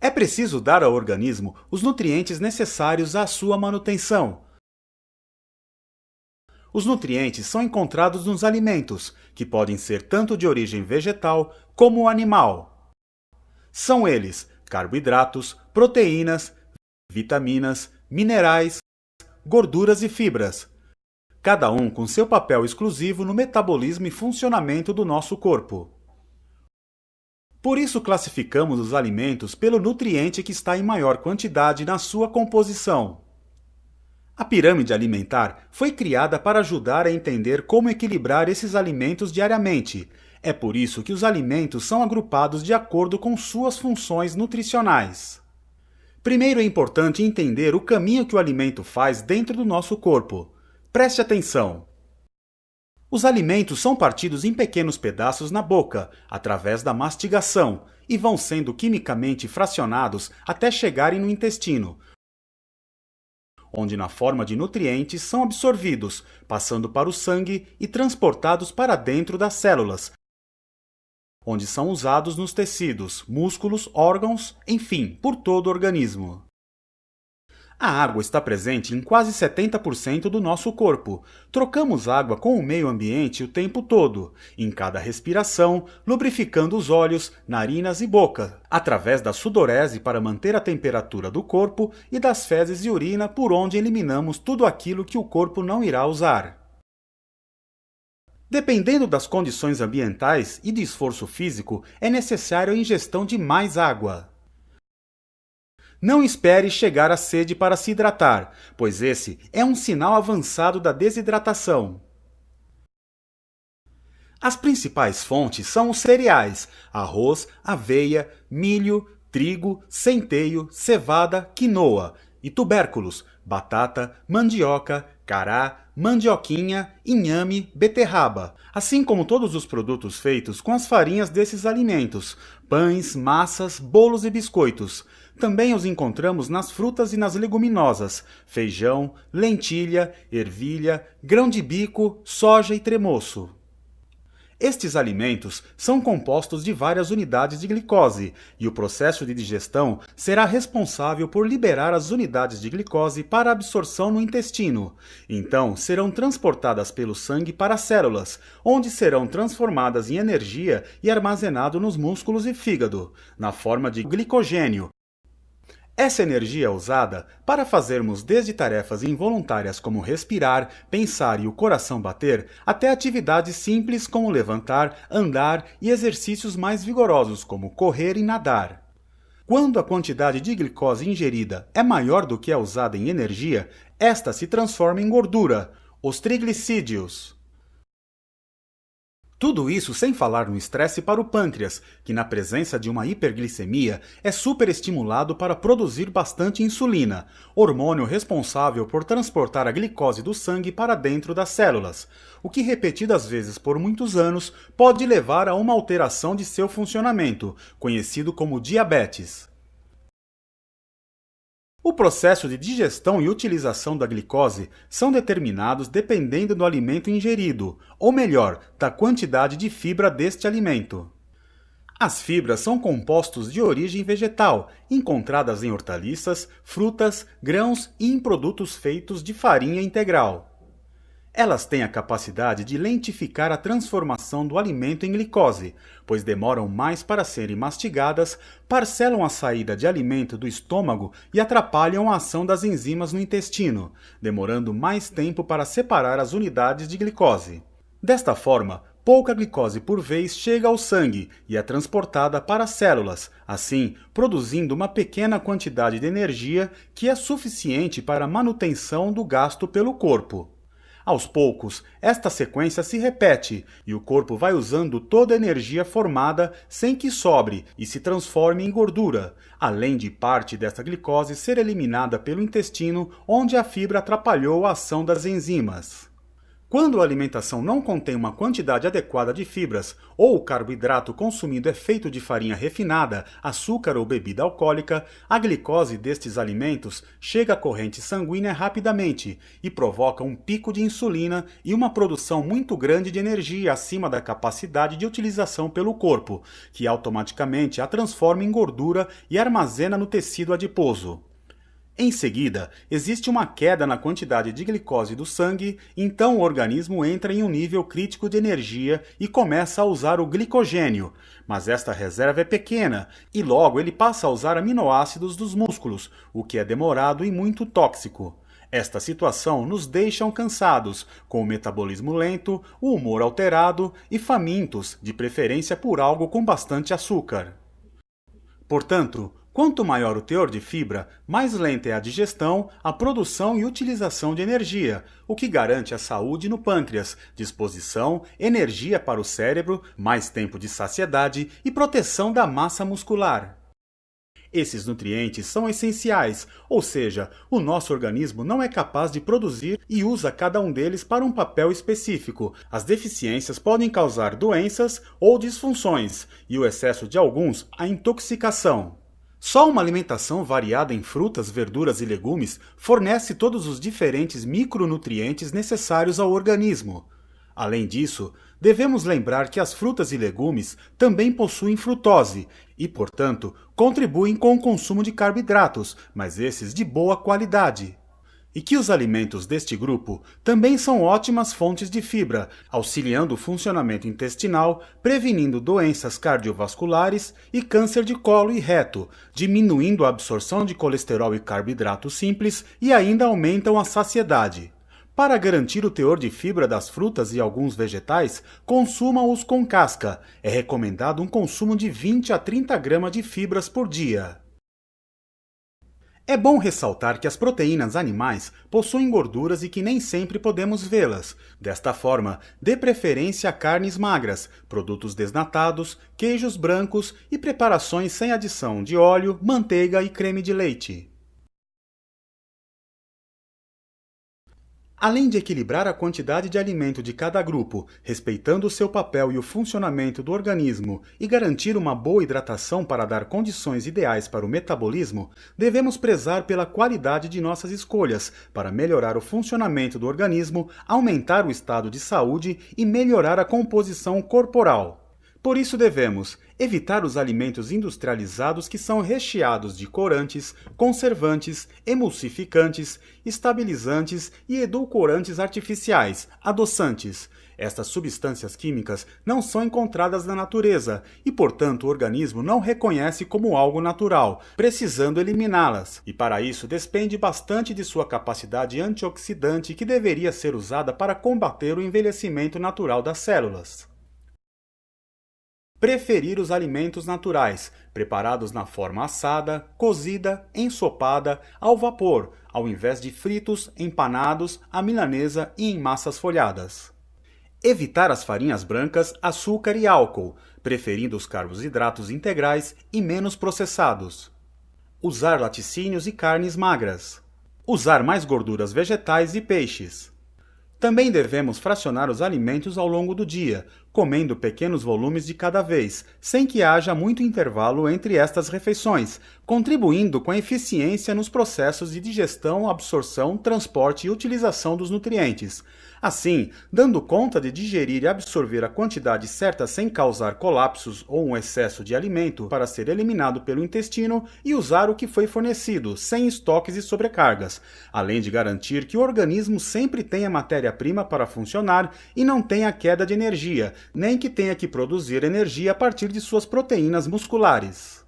É preciso dar ao organismo os nutrientes necessários à sua manutenção. Os nutrientes são encontrados nos alimentos, que podem ser tanto de origem vegetal como animal. São eles carboidratos, proteínas, vitaminas, minerais, gorduras e fibras, cada um com seu papel exclusivo no metabolismo e funcionamento do nosso corpo. Por isso classificamos os alimentos pelo nutriente que está em maior quantidade na sua composição. A pirâmide alimentar foi criada para ajudar a entender como equilibrar esses alimentos diariamente. É por isso que os alimentos são agrupados de acordo com suas funções nutricionais. Primeiro é importante entender o caminho que o alimento faz dentro do nosso corpo. Preste atenção! Os alimentos são partidos em pequenos pedaços na boca, através da mastigação, e vão sendo quimicamente fracionados até chegarem no intestino, onde na forma de nutrientes são absorvidos, passando para o sangue e transportados para dentro das células, onde são usados nos tecidos, músculos, órgãos, enfim, por todo o organismo. A água está presente em quase 70% do nosso corpo. Trocamos água com o meio ambiente o tempo todo, em cada respiração, lubrificando os olhos, narinas e boca, através da sudorese para manter a temperatura do corpo e das fezes e urina por onde eliminamos tudo aquilo que o corpo não irá usar. Dependendo das condições ambientais e de esforço físico, é necessário a ingestão de mais água. Não espere chegar à sede para se hidratar, pois esse é um sinal avançado da desidratação. As principais fontes são os cereais: arroz, aveia, milho, trigo, centeio, cevada, quinoa, e tubérculos: batata, mandioca, cará, mandioquinha, inhame, beterraba, assim como todos os produtos feitos com as farinhas desses alimentos, pães, massas, bolos e biscoitos. Também os encontramos nas frutas e nas leguminosas: feijão, lentilha, ervilha, grão de bico, soja e tremoço. Estes alimentos são compostos de várias unidades de glicose, e o processo de digestão será responsável por liberar as unidades de glicose para absorção no intestino. Então, serão transportadas pelo sangue para as células, onde serão transformadas em energia e armazenado nos músculos e fígado, na forma de glicogênio. Essa energia é usada para fazermos desde tarefas involuntárias como respirar, pensar e o coração bater, até atividades simples como levantar, andar e exercícios mais vigorosos como correr e nadar. Quando a quantidade de glicose ingerida é maior do que a usada em energia, esta se transforma em gordura, os triglicídios. Tudo isso sem falar no estresse para o pâncreas, que na presença de uma hiperglicemia é superestimulado para produzir bastante insulina, hormônio responsável por transportar a glicose do sangue para dentro das células, o que repetidas vezes por muitos anos pode levar a uma alteração de seu funcionamento, conhecido como diabetes. O processo de digestão e utilização da glicose são determinados dependendo do alimento ingerido, ou melhor, da quantidade de fibra deste alimento. As fibras são compostos de origem vegetal, encontradas em hortaliças, frutas, grãos e em produtos feitos de farinha integral. Elas têm a capacidade de lentificar a transformação do alimento em glicose, pois demoram mais para serem mastigadas, parcelam a saída de alimento do estômago e atrapalham a ação das enzimas no intestino, demorando mais tempo para separar as unidades de glicose. Desta forma, pouca glicose por vez chega ao sangue e é transportada para as células, assim produzindo uma pequena quantidade de energia que é suficiente para a manutenção do gasto pelo corpo. Aos poucos, esta sequência se repete e o corpo vai usando toda a energia formada sem que sobre e se transforme em gordura, além de parte desta glicose ser eliminada pelo intestino, onde a fibra atrapalhou a ação das enzimas. Quando a alimentação não contém uma quantidade adequada de fibras ou o carboidrato consumido é feito de farinha refinada, açúcar ou bebida alcoólica, a glicose destes alimentos chega à corrente sanguínea rapidamente e provoca um pico de insulina e uma produção muito grande de energia acima da capacidade de utilização pelo corpo, que automaticamente a transforma em gordura e armazena no tecido adiposo. Em seguida, existe uma queda na quantidade de glicose do sangue, então o organismo entra em um nível crítico de energia e começa a usar o glicogênio, mas esta reserva é pequena e logo ele passa a usar aminoácidos dos músculos, o que é demorado e muito tóxico. Esta situação nos deixa cansados, com o metabolismo lento, o humor alterado e famintos, de preferência por algo com bastante açúcar. Portanto, quanto maior o teor de fibra, mais lenta é a digestão, a produção e utilização de energia, o que garante a saúde no pâncreas, disposição, energia para o cérebro, mais tempo de saciedade e proteção da massa muscular. Esses nutrientes são essenciais, ou seja, o nosso organismo não é capaz de produzir e usa cada um deles para um papel específico. As deficiências podem causar doenças ou disfunções, e o excesso de alguns, a intoxicação. Só uma alimentação variada em frutas, verduras e legumes fornece todos os diferentes micronutrientes necessários ao organismo. Além disso, devemos lembrar que as frutas e legumes também possuem frutose e, portanto, contribuem com o consumo de carboidratos, mas esses de boa qualidade. E que os alimentos deste grupo também são ótimas fontes de fibra, auxiliando o funcionamento intestinal, prevenindo doenças cardiovasculares e câncer de colo e reto, diminuindo a absorção de colesterol e carboidratos simples e ainda aumentam a saciedade. Para garantir o teor de fibra das frutas e alguns vegetais, consuma-os com casca. É recomendado um consumo de 20 a 30 gramas de fibras por dia. É bom ressaltar que as proteínas animais possuem gorduras e que nem sempre podemos vê-las. Desta forma, dê preferência a carnes magras, produtos desnatados, queijos brancos e preparações sem adição de óleo, manteiga e creme de leite. Além de equilibrar a quantidade de alimento de cada grupo, respeitando o seu papel e o funcionamento do organismo e garantir uma boa hidratação para dar condições ideais para o metabolismo, devemos prezar pela qualidade de nossas escolhas para melhorar o funcionamento do organismo, aumentar o estado de saúde e melhorar a composição corporal. Por isso devemos evitar os alimentos industrializados que são recheados de corantes, conservantes, emulsificantes, estabilizantes e edulcorantes artificiais, adoçantes. Estas substâncias químicas não são encontradas na natureza e, portanto, o organismo não reconhece como algo natural, precisando eliminá-las. E para isso despende bastante de sua capacidade antioxidante que deveria ser usada para combater o envelhecimento natural das células. Preferir os alimentos naturais, preparados na forma assada, cozida, ensopada, ao vapor, ao invés de fritos, empanados, à milanesa e em massas folhadas. Evitar as farinhas brancas, açúcar e álcool, preferindo os carboidratos integrais e menos processados. Usar laticínios e carnes magras. Usar mais gorduras vegetais e peixes. Também devemos fracionar os alimentos ao longo do dia, comendo pequenos volumes de cada vez, sem que haja muito intervalo entre estas refeições, contribuindo com a eficiência nos processos de digestão, absorção, transporte e utilização dos nutrientes. Assim, dando conta de digerir e absorver a quantidade certa sem causar colapsos ou um excesso de alimento para ser eliminado pelo intestino e usar o que foi fornecido, sem estoques e sobrecargas, além de garantir que o organismo sempre tenha matéria-prima para funcionar e não tenha queda de energia, nem que tenha que produzir energia a partir de suas proteínas musculares.